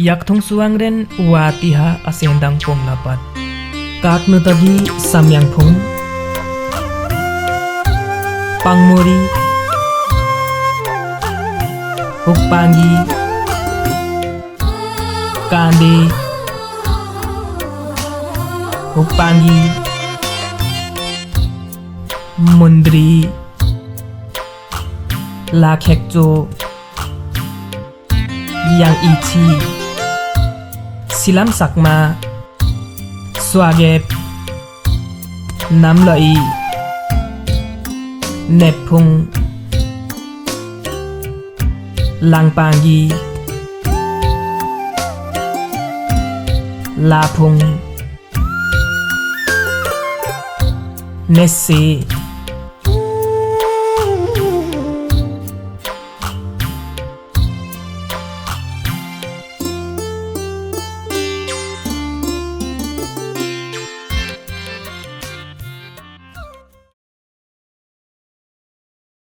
yakthong suangren watiha asendang pomlapat kaknutagi samyangphung pangmori hukpangi kande hukpangi mundri lakhekcho yang ichi silam sakma swagep namlai nepung langpangi lapung nesse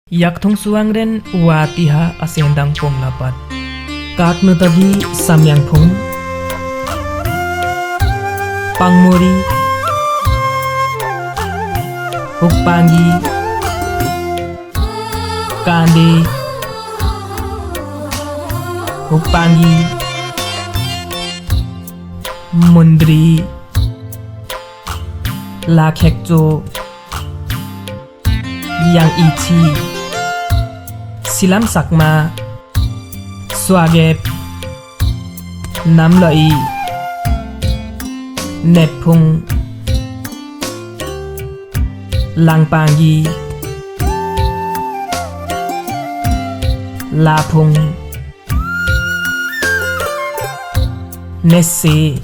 yakthong suangren watiha asendang pomlapat kaknutagi samyangphung pangmori hukpangi kande hukpangi mundri lakhekcho yang ichi silam sakma swagep namlai nepung langpangi lapung nesse